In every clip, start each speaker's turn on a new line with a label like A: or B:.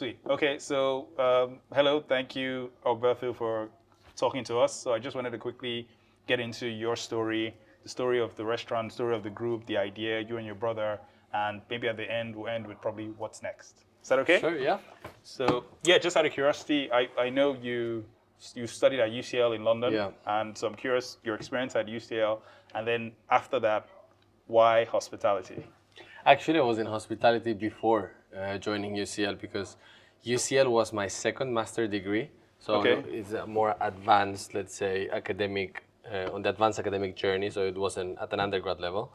A: Sweet. Okay, so hello, thank you, Alberto, for talking to us. So I just wanted to quickly get into your story, the story of the restaurant, the story of the group, the idea, you and your brother, and maybe at the end we'll end with probably what's next. Is that okay?
B: Sure, yeah.
A: So yeah, just out of curiosity, I know you studied at UCL in London,
B: Yeah.
A: and so I'm curious your experience at UCL, and then after that, why hospitality?
B: Actually, I was in hospitality before joining UCL because UCL was my second master degree. So
A: Okay.
B: it's a more advanced, let's say, academic, on the advanced academic journey. So it wasn't at an undergrad level.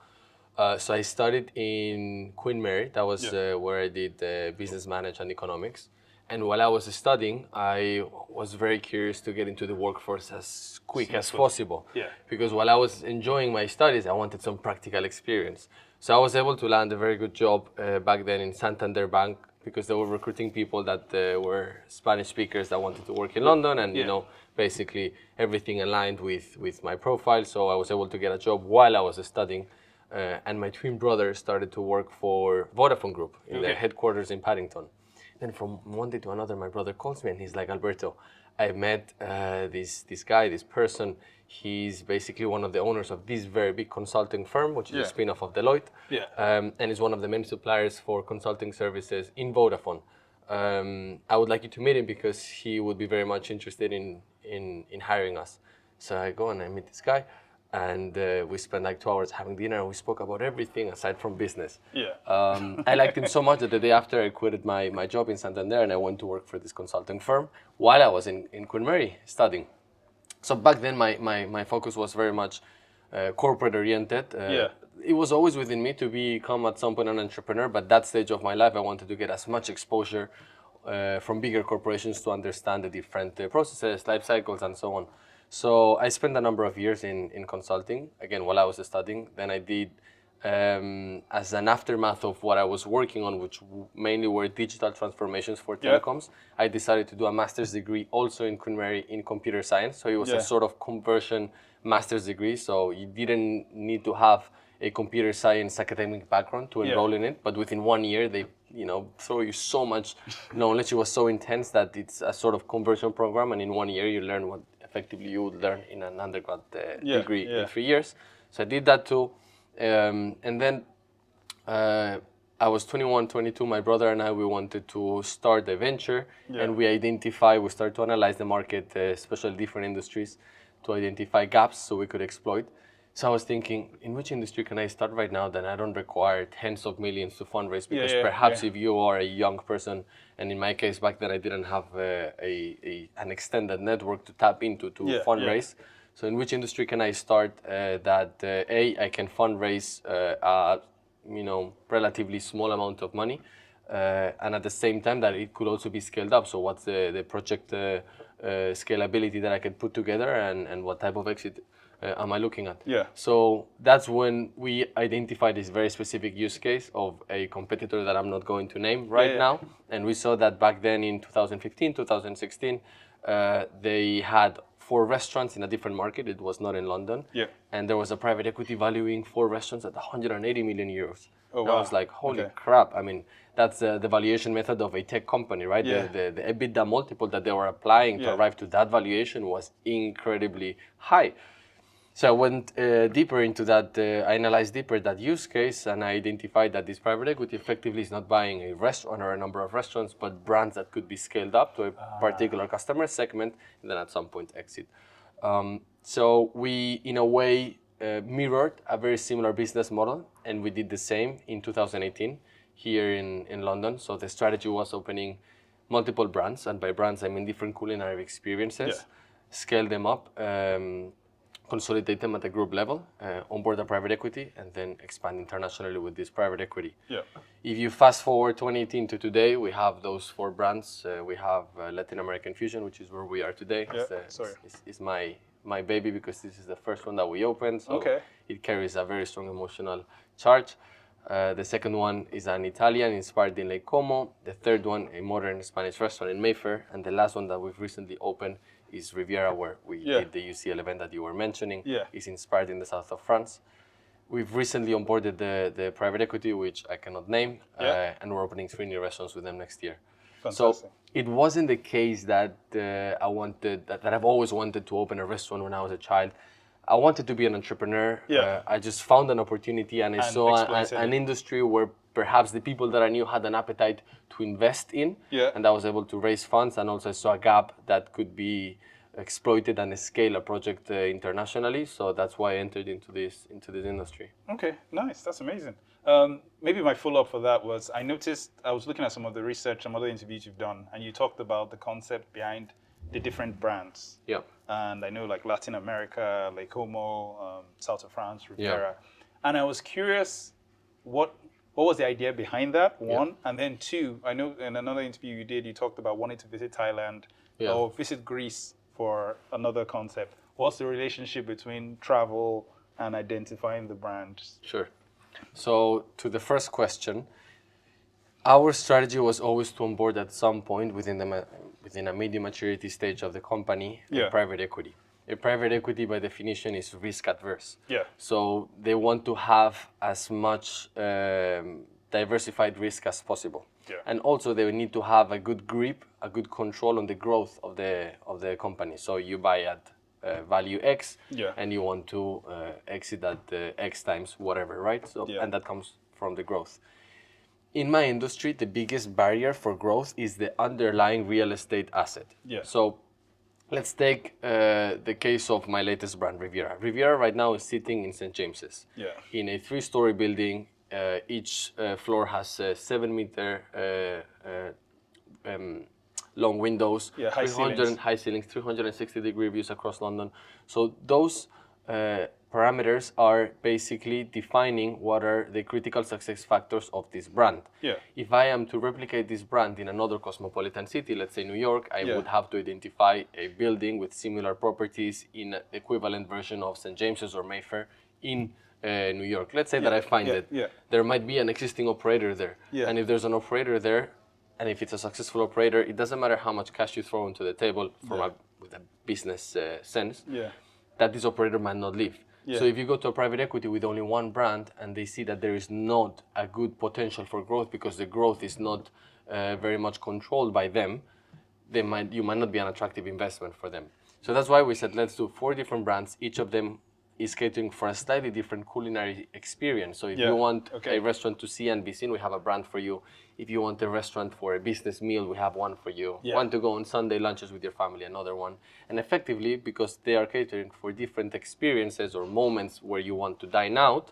B: So I studied in Queen Mary. That was
A: Yeah.
B: where I did business management and economics. And while I was studying, I was very curious to get into the workforce as quick
A: Soon as
B: as
A: possible.
B: possible.
A: Yeah.
B: Because while I was enjoying my studies, I wanted some practical experience. So I was able to land a very good job back then in Santander Bank because they were recruiting people that were Spanish speakers that wanted to work in London, and
A: Yeah.
B: basically everything aligned with my profile. So I was able to get a job while I was studying. And my twin brother started to work for Vodafone Group in their
A: Okay.
B: headquarters in Paddington. Then from one day to another, my brother calls me and he's like, Alberto, I met this guy, this person. He's basically one of the owners of this very big consulting firm, which is
A: Yeah.
B: a spin-off of Deloitte,
A: Yeah.
B: and is one of the main suppliers for consulting services in Vodafone. I would like you to meet him because he would be very much interested in hiring us. So I go and I meet this guy, and we spent like 2 hours having dinner, and we spoke about everything aside from business.
A: Yeah.
B: I liked him so much that the day after I quitted my job in Santander and I went to work for this consulting firm while I was in Queen Mary studying. So back then my focus was very much corporate oriented.
A: Yeah.
B: It was always within me to become at some point an entrepreneur, but that stage of my life I wanted to get as much exposure from bigger corporations to understand the different processes, life cycles, and so on. So I spent a number of years in consulting, again, while I was studying. Then I did, as an aftermath of what I was working on, which mainly were digital transformations for
A: Yeah.
B: telecoms, I decided to do a master's degree also in Queen Mary in computer science. So it was
A: Yeah.
B: a sort of conversion master's degree. So you didn't need to have a computer science academic background to enroll in it, but within 1 year they throw you so much knowledge. It was so intense that it's a sort of conversion program, and in 1 year you learn what effectively you would learn in an undergrad
A: Yeah.
B: degree
A: Yeah.
B: in 3 years. So I did that too, and then uh, I was 21, 22. My brother and I, we wanted to start a venture,
A: Yeah.
B: and we started to analyze the market, especially different industries, to identify gaps so we could exploit. So I was thinking, in which industry can I start right now that I don't require tens of millions to fundraise? Because
A: Yeah.
B: perhaps
A: Yeah.
B: if you are a young person, and in my case back then I didn't have an extended network to tap into to
A: Yeah.
B: fundraise. So in which industry can I start that I can fundraise a relatively small amount of money, and at the same time that it could also be scaled up. So what's the project scalability that I can put together, and what type of exit am I looking at?
A: Yeah.
B: So that's when we identified this very specific use case of a competitor that I'm not going to name right
A: Yeah.
B: now. And we saw that back then in 2015, 2016, they had 4 restaurants in a different market. It was not in London.
A: Yeah.
B: And there was a private equity valuing 4 restaurants at 180 million euros.
A: Oh,
B: And I
A: wow.
B: was like, holy
A: Okay.
B: crap. I mean, that's the valuation method of a tech company, right?
A: Yeah.
B: The EBITDA multiple that they were applying to
A: Yeah.
B: arrive to that valuation was incredibly high. So I went deeper into that. I analyzed deeper that use case, and I identified that this private equity effectively is not buying a restaurant or a number of restaurants, but brands that could be scaled up to a particular customer segment, and then at some point exit. So we, in a way, mirrored a very similar business model, and we did the same in 2018 here in London. So the strategy was opening multiple brands, and by brands I mean different culinary experiences,
A: Yeah.
B: scale them up, consolidate them at the group level, onboard a private equity, and then expand internationally with this private equity.
A: Yeah.
B: If you fast forward 2018 to today, we have those 4 brands. We have Latin American Fusion, which is where we are today.
A: Yeah. Sorry.
B: It's my baby because this is the first one that we opened. So
A: Okay.
B: it carries a very strong emotional charge. The second one is an Italian inspired in Lake Como. The third one, a modern Spanish restaurant in Mayfair. And the last one that we've recently opened is Riviera, where we
A: Yeah.
B: did the UCL event that you were mentioning.
A: Yeah.
B: It's inspired in the south of France. We've recently onboarded the private equity, which I cannot name,
A: Yeah.
B: and we're opening 3 new restaurants with them next year.
A: Fantastic.
B: So it wasn't the case that that I've always wanted to open a restaurant when I was a child. I wanted to be an entrepreneur.
A: Yeah.
B: I just found an opportunity and I
A: And
B: saw
A: exploited
B: an
A: it.
B: industry where perhaps the people that I knew had an appetite to invest in.
A: Yeah.
B: And I was able to raise funds, and also I saw a gap that could be exploited and scale a project internationally. So that's why I entered into this industry.
A: Okay, nice. That's amazing. Maybe my follow-up for that was I noticed I was looking at some of the research, some other interviews you've done, and you talked about the concept behind the different brands.
B: Yeah.
A: And I know like Latin America, like Como, South of France,
B: Yeah.
A: Rivera. And I was curious, what was the idea behind that, one? And then two, I know in another interview you did, you talked about wanting to visit Thailand or visit Greece for another concept. What's the relationship between travel and identifying the brands?
B: Sure. So to the first question, our strategy was always to onboard at some point within a medium maturity stage of the company a private equity. A private equity, by definition, is risk adverse.
A: Yeah.
B: So they want to have as much diversified risk as possible.
A: Yeah.
B: And also they need to have a good grip, a good control on the growth of the company. So you buy at value X, and you want to exit at X times whatever, right? So and that comes from the growth. In my industry, the biggest barrier for growth is the underlying real estate asset.
A: Yeah.
B: So let's take the case of my latest brand, Riviera. Riviera right now is sitting in St. James's in a 3-story building. Each floor has 7-meter long windows,
A: high ceilings.
B: high ceilings, 360-degree views across London. So those parameters are basically defining what are the critical success factors of this brand.
A: Yeah.
B: If I am to replicate this brand in another cosmopolitan city, let's say New York, I would have to identify a building with similar properties in an equivalent version of St. James's or Mayfair in New York. Let's say that I find it. There might be an existing operator there. And if there's an operator there, and if it's a successful operator, it doesn't matter how much cash you throw into the table with a business sense, that this operator might not leave. So if you go to a private equity with only one brand and they see that there is not a good potential for growth because the growth is not very much controlled by them, you might not be an attractive investment for them. So that's why we said let's do 4 different brands. Each of them is catering for a slightly different culinary experience. So if you want a restaurant to see and be seen, we have a brand for you. If you want a restaurant for a business meal, we have one for you. Want to go on Sunday lunches with your family, another one. And effectively, because they are catering for different experiences or moments where you want to dine out,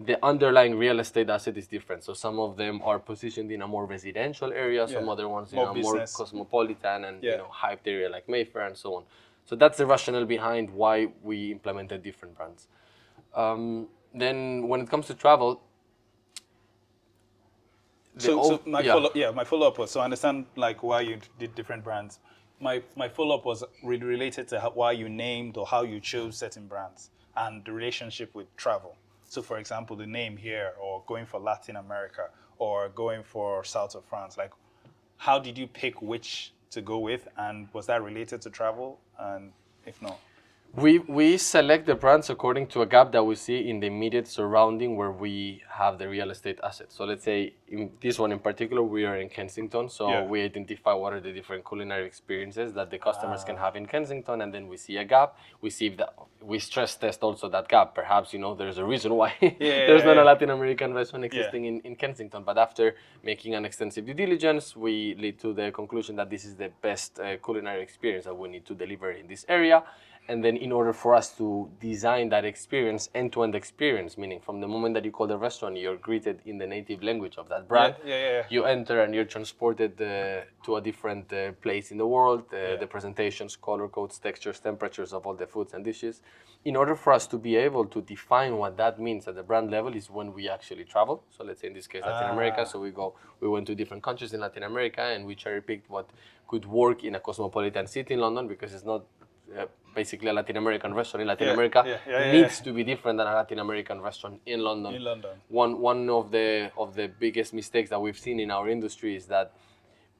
B: the underlying real estate asset is different. So some of them are positioned in a more residential area, some other ones in a more cosmopolitan and hyped area like Mayfair and so on. So that's the rationale behind why we implemented different brands. Then when it comes to travel,
A: my follow-up was, so I understand like why you did different brands. My follow-up was related to why you named or how you chose certain brands and the relationship with travel. So for example, the name here, or going for Latin America, or going for South of France, like how did you pick which to go with, and was that related to travel? And if not,
B: we select the brands according to a gap that we see in the immediate surrounding where we have the real estate assets. So let's say in this one in particular, we are in Kensington, so we identify what are the different culinary experiences that the customers can have in Kensington, and then we see a gap. We see that we stress test also that gap. Perhaps there's a reason why there's not a Latin American restaurant existing in Kensington. But after making an extensive due diligence, we lead to the conclusion that this is the best culinary experience that we need to deliver in this area. And then in order for us to design that experience, end-to-end experience, meaning from the moment that you call the restaurant, you're greeted in the native language of that brand. You enter and you're transported to a different place in the world, the presentations, color codes, textures, temperatures of all the foods and dishes. In order for us to be able to define what that means at the brand level is when we actually travel. So let's say in this case, Latin America. So we went to different countries in Latin America and we cherry-picked what could work in a cosmopolitan city in London, because it's not basically a Latin American restaurant in Latin America needs to be different than a Latin American restaurant in London. One of the biggest mistakes that we've seen in our industry is that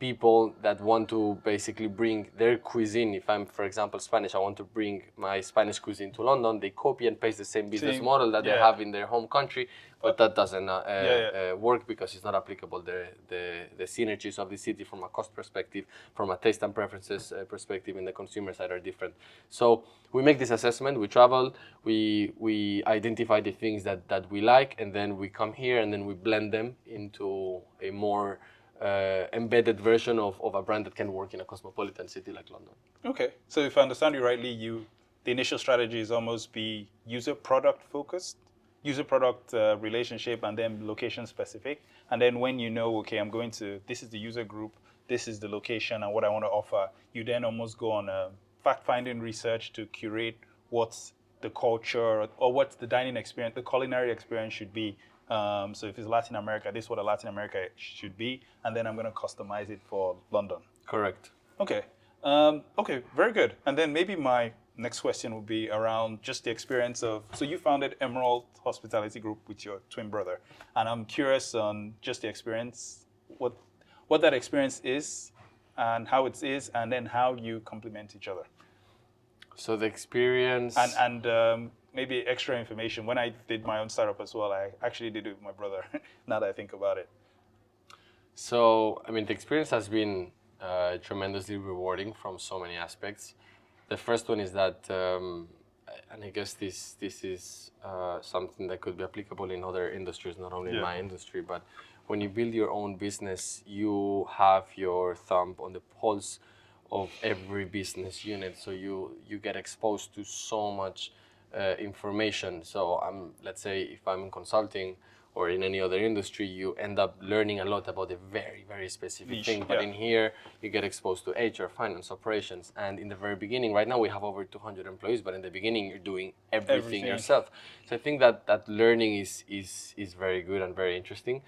B: people that want to basically bring their cuisine. If I'm, for example, Spanish, I want to bring my Spanish cuisine to London. They copy and paste the same business
A: Same,
B: model that they
A: yeah.
B: have in their home country, but that doesn't
A: yeah.
B: work because it's not applicable. The synergies of the city from a cost perspective, from a taste and preferences perspective, in the consumer side are different. So we make this assessment. We travel. We identify the things that we like, and then we come here and then we blend them into a more embedded version of a brand that can work in a cosmopolitan city like London.
A: Okay. So if I understand you rightly, the initial strategy is almost be user product focused, user product relationship, and then location specific. And then when you know, okay, this is the user group, this is the location and what I want to offer, you then almost go on a fact-finding research to curate what's the culture or what's the dining experience, the culinary experience should be. So if it's Latin America, this is what a Latin America should be, and then I'm going to customize it for London.
B: Correct.
A: Okay. Okay, very good. And then maybe my next question would be around just the experience of, so you founded Emerald Hospitality Group with your twin brother, and I'm curious on just the experience, what that experience is, and how it is, and then how you complement each other.
B: So the experience
A: And maybe extra information. When I did my own startup as well, I actually did it with my brother. Now that I think about it.
B: So, I mean, the experience has been tremendously rewarding from so many aspects. The first one is that, and I guess this is something that could be applicable in other industries, not only in my industry, but when you build your own business, you have your thumb on the pulse of every business unit. So you get exposed to so much information. So let's say if I'm in consulting or in any other industry, you end up learning a lot about a very, very specific thing. But in here, you get exposed to HR, finance, operations. And in the very beginning, right now we have over 200 employees, but in the beginning, you're doing everything yourself. So I think that learning is very good and very interesting.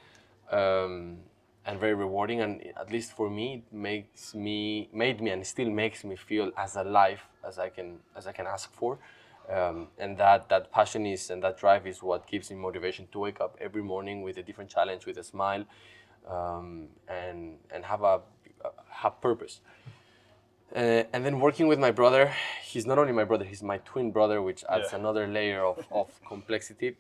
B: And very rewarding, and at least for me, it made me and still makes me feel as alive as I can ask for, and that passion is and that drive is what gives me motivation to wake up every morning with a different challenge, with a smile, and have purpose. And then working with my brother, he's not only my brother, he's my twin brother, which adds another layer of complexity.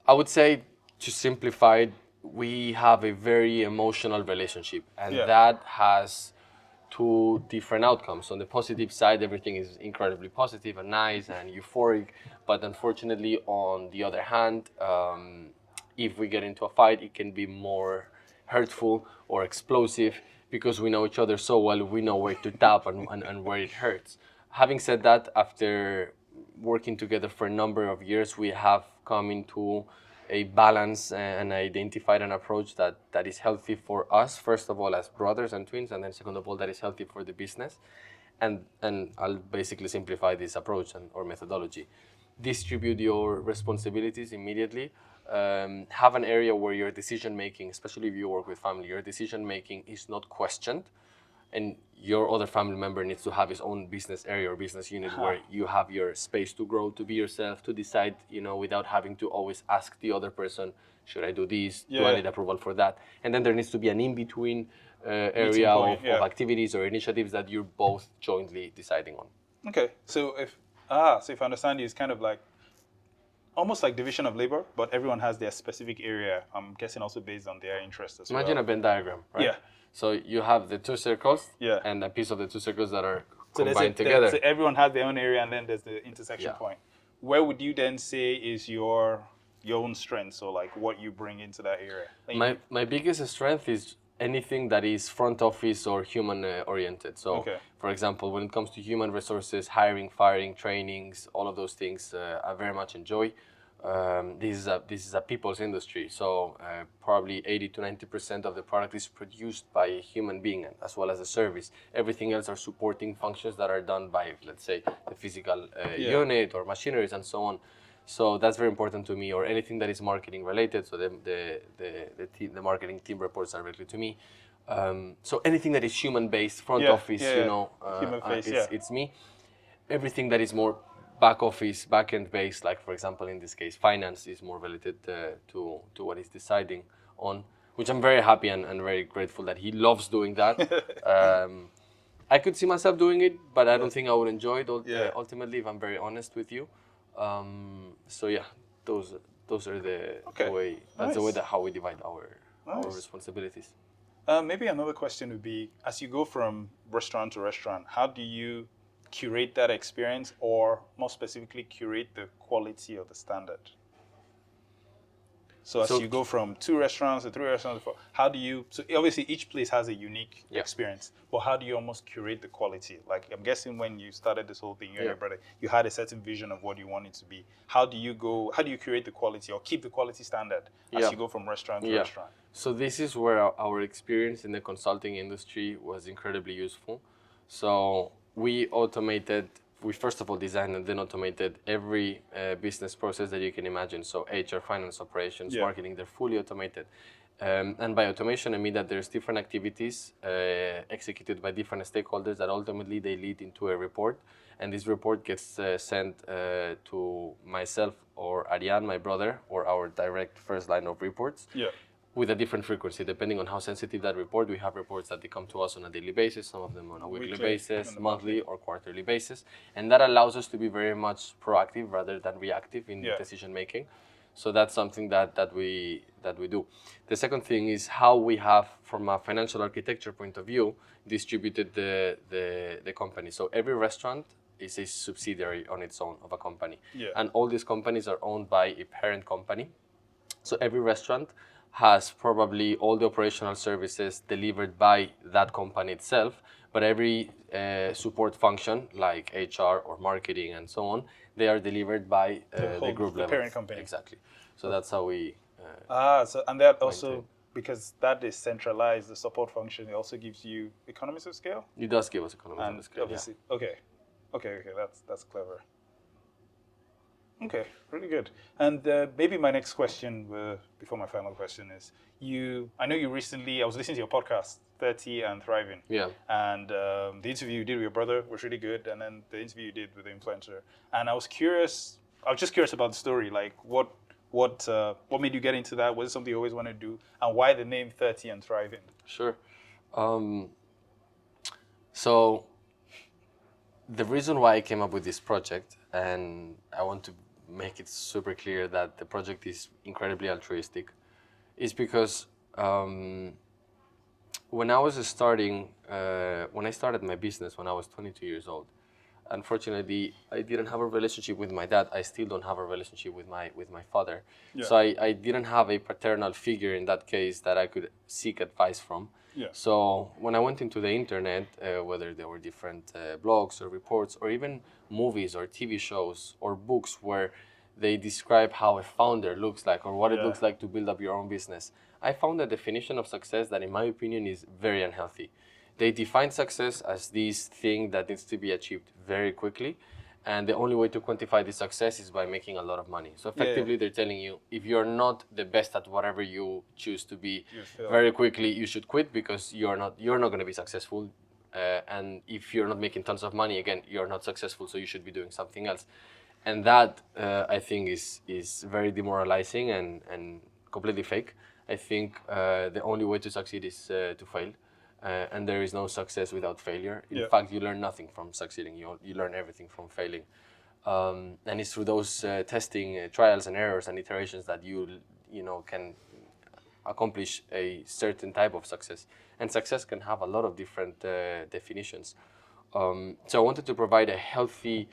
B: I would say, to simplify it, we have a very emotional relationship, and that has two different outcomes. On the positive side, everything is incredibly positive and nice and euphoric, but unfortunately, on the other hand, if we get into a fight, it can be more hurtful or explosive because we know each other so well, we know where to tap and where it hurts. Having said that, after working together for a number of years, we have come into a balance and identified an approach that is healthy for us, first of all, as brothers and twins, and then second of all, that is healthy for the business. And I'll basically simplify this approach or methodology. Distribute your responsibilities immediately. Have an area where your decision making, especially if you work with family, your decision making is not questioned, and your other family member needs to have his own business area or business unit where you have your space to grow, to be yourself, to decide, without having to always ask the other person, should I do this? Do I need approval for that? And then there needs to be an in-between area of activities or initiatives that you're both jointly deciding on.
A: Okay, so if I understand you, it's kind of like almost like division of labor, but everyone has their specific area. I'm guessing also based on their interests as well.
B: Imagine a Venn diagram, right?
A: Yeah.
B: So you have the two circles and a piece of the two circles that are
A: So
B: combined together.
A: So everyone has their own area, and then there's the intersection point. Where would you then say is your own strength? So like what you bring into that area?
B: My biggest strength is anything that is front office or human oriented. So, for example, when it comes to human resources, hiring, firing, trainings, all of those things, I very much enjoy. This is a people's industry, so probably 80 to 90% of the product is produced by a human being, as well as a service. Everything else are supporting functions that are done by, let's say, the physical unit or machineries and so on. So that's very important to me. Or anything that is marketing related. So the marketing team reports directly to me. So anything that is human based, front office,
A: human face,
B: it's me. Everything that is more back office, back end based, like for example in this case, finance is more related to what it's deciding on. which I'm very happy and very grateful that he loves doing that. I could see myself doing it, but I don't think I would enjoy it ultimately, if I'm very honest with you. So yeah, those are the way. That's the way that how we divide our responsibilities.
A: Maybe another question would be, as you go from restaurant to restaurant, how do you curate that experience, or more specifically, curate the quality of the standard? So as you go from 2 restaurants to 3 restaurants, how do you, so obviously each place has a unique experience, but how do you almost curate the quality? Like, I'm guessing when you started this whole thing, you and your brother, you had a certain vision of what you want it to be. How do you curate the quality or keep the quality standard as you go from restaurant to restaurant?
B: So this is where our experience in the consulting industry was incredibly useful. So we first of all designed and then automated every business process that you can imagine. So HR, finance, operations, marketing, they're fully automated. And by automation, I mean that there's different activities executed by different stakeholders that ultimately they lead into a report. And this report gets sent to myself or Ariane, my brother, or our direct first line of reports. With a different frequency, depending on how sensitive that report. We have reports that they come to us on a daily basis, some of them on a weekly basis, monthly or quarterly basis. And that allows us to be very much proactive rather than reactive in decision making. So that's something that we do. The second thing is how we have, from a financial architecture point of view, distributed the company. So every restaurant is a subsidiary on its own of a company. And all these companies are owned by a parent company. So every restaurant has probably all the operational services delivered by that company itself, but every support function like HR or marketing and so on, they are delivered by the group level.
A: The parent company.
B: Exactly. So that's how we...
A: and that also, because that is centralized, the support function, it also gives you economies of scale?
B: It does give us economies of scale,
A: obviously, okay, that's clever. Okay, really good. And maybe my next question, before my final question, is I know you recently, I was listening to your podcast, 30 and Thriving.
B: Yeah.
A: And the interview you did with your brother was really good. And then the interview you did with the influencer. And I was just curious about the story. Like, what made you get into that? Was it something you always wanted to do? And why the name 30 and Thriving?
B: Sure. So the reason why I came up with this project, and I want to make it super clear that the project is incredibly altruistic, is because when I started my business when I was 22 years old, unfortunately, I didn't have a relationship with my dad. I still don't have a relationship with my father. So I didn't have a paternal figure in that case that I could seek advice from. So when I went into the internet, whether there were different blogs or reports or even movies or TV shows or books where they describe how a founder looks like or what it looks like to build up your own business, I found a definition of success that, in my opinion, is very unhealthy. They define success as this thing that needs to be achieved very quickly, and the only way to quantify the success is by making a lot of money. So effectively, they're telling you, if you're not the best at whatever you choose to be very quickly, you should quit, because you're not going to be successful. And if you're not making tons of money, again, you're not successful, so you should be doing something else. And that, I think, is very demoralizing and completely fake. I think the only way to succeed is to fail. And there is no success without failure. In fact, you learn nothing from succeeding. You learn everything from failing. And it's through those testing, trials and errors and iterations that you can accomplish a certain type of success. And success can have a lot of different definitions. So I wanted to provide a healthy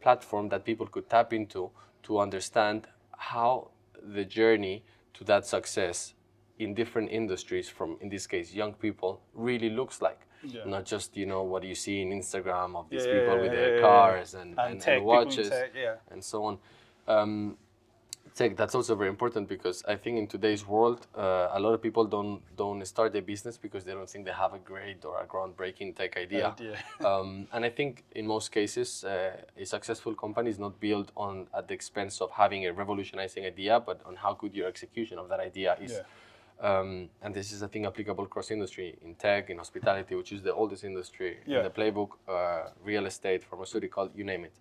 B: platform that people could tap into to understand how the journey to that success in different industries, from, in this case, young people, really looks like. Not just, what you see in Instagram of these people with their cars and
A: tech,
B: watches
A: tech,
B: and so on. Tech, that's also very important, because I think in today's world, a lot of people don't start their business because they don't think they have a great or a groundbreaking tech idea. And I think in most cases, a successful company is not built at the expense of having a revolutionizing idea, but on how good your execution of that idea is. And this is, I think, applicable across industry, in tech, in hospitality, which is the oldest industry in the playbook, real estate, pharmaceutical, you name it.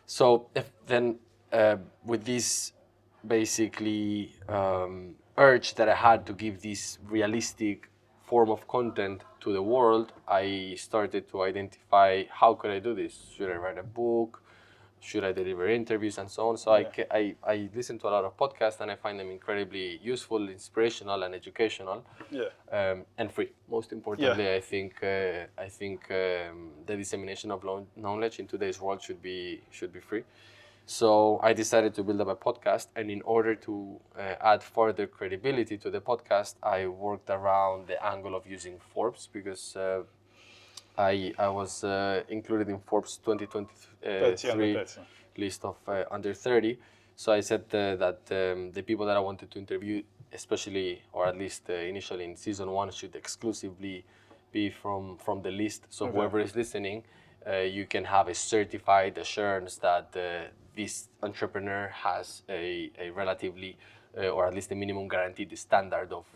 B: So with this basically urge that I had to give this realistic form of content to the world, I started to identify how could I do this? Should I write a book? Should I deliver interviews and so on? So I listen to a lot of podcasts and I find them incredibly useful, inspirational, and educational, and free. Most importantly, I think the dissemination of knowledge in today's world should be free. So I decided to build up a podcast, and in order to add further credibility to the podcast, I worked around the angle of using Forbes because I was included in Forbes 2023 list of under 30. So I said that the people that I wanted to interview, especially or at least initially in season 1, should exclusively be from the list. So whoever is listening, you can have a certified assurance that this entrepreneur has a relatively or at least a minimum guaranteed standard of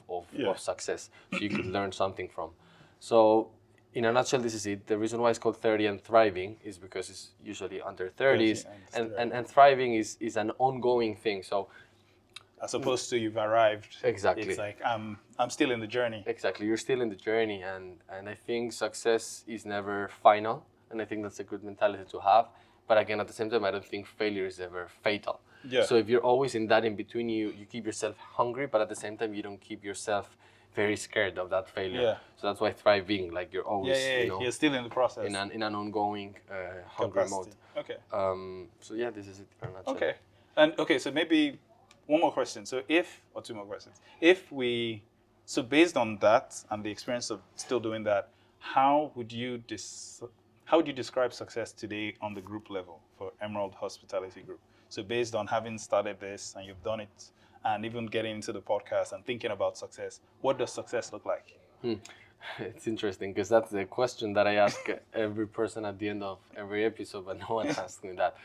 B: success. So you could learn something from. So in a nutshell, this is it. The reason why it's called 30 and Thriving is because it's usually under 30s, and thriving is an ongoing thing. So
A: as opposed to you've arrived.
B: Exactly.
A: It's like I'm still in the journey.
B: Exactly. You're still in the journey, and I think success is never final, and I think that's a good mentality to have. But again, at the same time, I don't think failure is ever fatal.
A: Yeah.
B: So if you're always in that in between, you keep yourself hungry, but at the same time, you don't keep yourself very scared of that failure.
A: Yeah.
B: So that's why thriving, like you're always,
A: you're still in the process.
B: in an ongoing hungry mode.
A: Okay.
B: So yeah, this is it in a nutshell.
A: Okay. And okay, so maybe one more question. So two more questions. So based on that and the experience of still doing that, how would you describe success today on the group level for Emerald Hospitality Group? So based on having started this and you've done it, and even getting into the podcast and thinking about success, what does success look like?
B: It's interesting because that's the question that I ask every person at the end of every episode, but no one asks me that.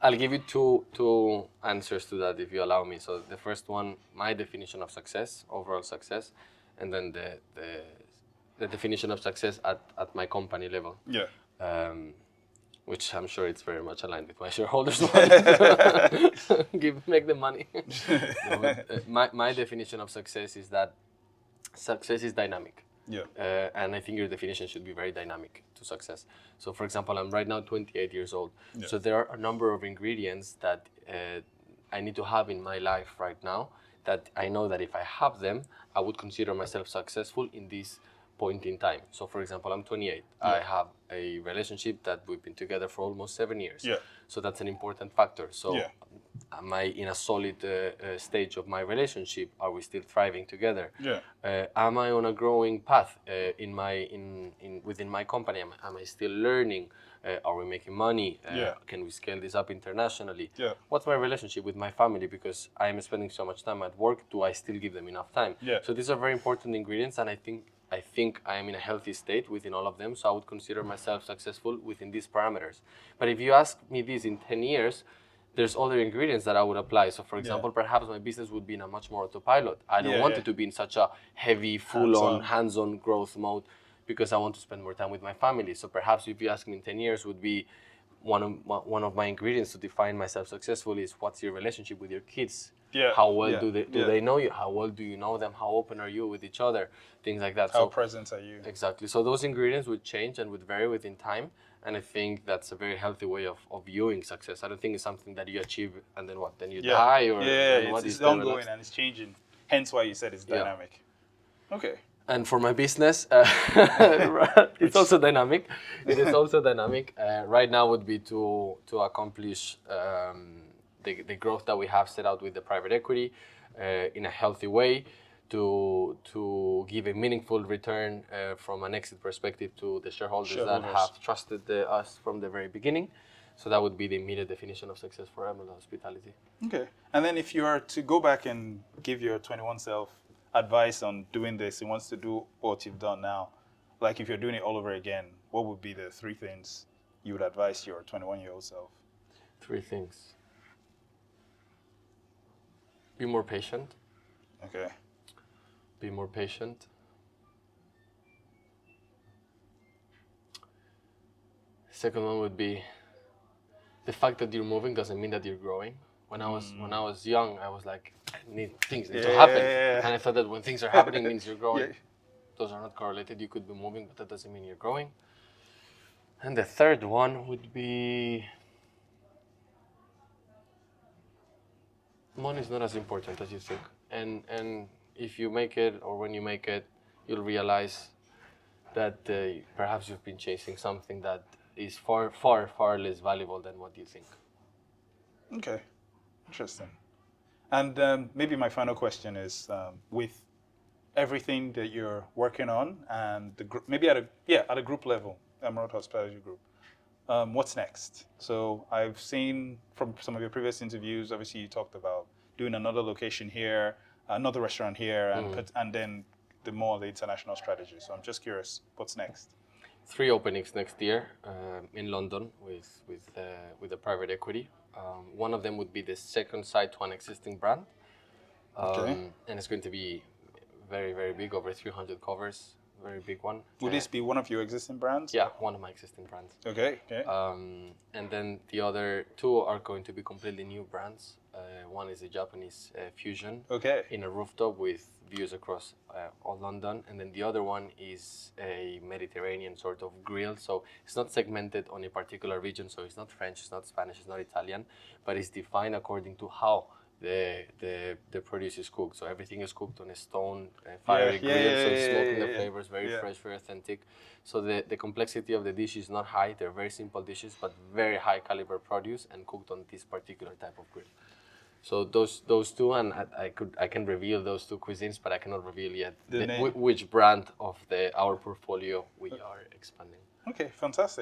B: I'll give you two answers to that if you allow me. So the first one, my definition of success, overall success, and then the definition of success at my company level.
A: Yeah.
B: Which I'm sure it's very much aligned with my shareholders. Make them money. No, but, my definition of success is that success is dynamic.
A: Yeah.
B: And I think your definition should be very dynamic to success. So for example, I'm right now 28 years old. Yeah. So there are a number of ingredients that I need to have in my life right now that I know that if I have them, I would consider myself successful in this point in time. So for example, I'm 28. Yeah. I have a relationship that we've been together for almost 7 years.
A: Yeah.
B: So that's an important factor. So am I in a solid stage of my relationship? Are we still thriving together?
A: Yeah.
B: Am I on a growing path within my company? Am I still learning? Are we making money? Can we scale this up internationally?
A: Yeah.
B: What's my relationship with my family? Because I am spending so much time at work. Do I still give them enough time?
A: Yeah.
B: So these are very important ingredients, and I think I am in a healthy state within all of them, so I would consider myself successful within these parameters. But if you ask me this in 10 years, there's other ingredients that I would apply. So for example, perhaps my business would be in a much more autopilot. I don't want it to be in such a heavy, full-on, hands-on growth mode because I want to spend more time with my family. So perhaps if you ask me in 10 years would be one of my ingredients to define myself successful is what's your relationship with your kids? Yeah. How well do they know you? How well do you know them? How open are you with each other? Things like that.
A: How present are you?
B: Exactly. So those ingredients would change and would vary within time. And I think that's a very healthy way of viewing success. I don't think it's something that you achieve and then what? Then you die or
A: it's ongoing and it's changing. Hence why you said it's dynamic. Okay.
B: And for my business, it's also dynamic. It is also dynamic. Right now would be to accomplish the growth that we have set out with the private equity in a healthy way, to give a meaningful return from an exit perspective to the shareholders that have trusted us from the very beginning. So that would be the immediate definition of success for Emerald Hospitality.
A: Okay. And then if you are to go back and give your 21 self advice on doing this, he wants to do what you've done now, like if you're doing it all over again, what would be the 3 things you would advise your 21-year-old self?
B: 3 things. Be more patient.
A: Okay.
B: Be more patient. Second one would be the fact that you're moving doesn't mean that you're growing. When I was young, I was like, things need to
A: Yeah,
B: happen,
A: yeah, yeah.
B: and I thought that when things are happening means you're growing.
A: Yeah.
B: Those are not correlated. You could be moving, but that doesn't mean you're growing. And the third one would be money is not as important as you think, and if you make it or when you make it, you'll realize that perhaps you've been chasing something that is far less valuable than what you think.
A: Okay, interesting. And maybe my final question is, with everything that you're working on and the group, maybe at a group level, Emerald Hospitality Group, what's next? So I've seen from some of your previous interviews, obviously you talked about doing another location here, another restaurant here, and then the international strategy. So I'm just curious, what's next?
B: 3 openings next year in London with a private equity. One of them would be the second site to an existing brand,
A: Okay.
B: and it's going to be very big, over 300 covers, very big one.
A: Would this be one of your existing brands?
B: Yeah, one of my existing brands.
A: Okay. Okay.
B: And then the other 2 are going to be completely new brands. One is a Japanese fusion
A: Okay.
B: in a rooftop with views across all London, and then the other one is a Mediterranean sort of grill. So it's not segmented on a particular region. So it's not French, it's not Spanish, it's not Italian, but it's defined according to how the produce is cooked. So everything is cooked on a stone fiery grill, so it's smoking the flavors, very fresh, very authentic. So the complexity of the dish is not high. They're very simple dishes, but very high caliber produce and cooked on this particular type of grill. So those 2, and I can reveal those 2 cuisines, but I cannot reveal yet
A: The name.
B: which brand of our portfolio we are expanding.
A: Okay, fantastic.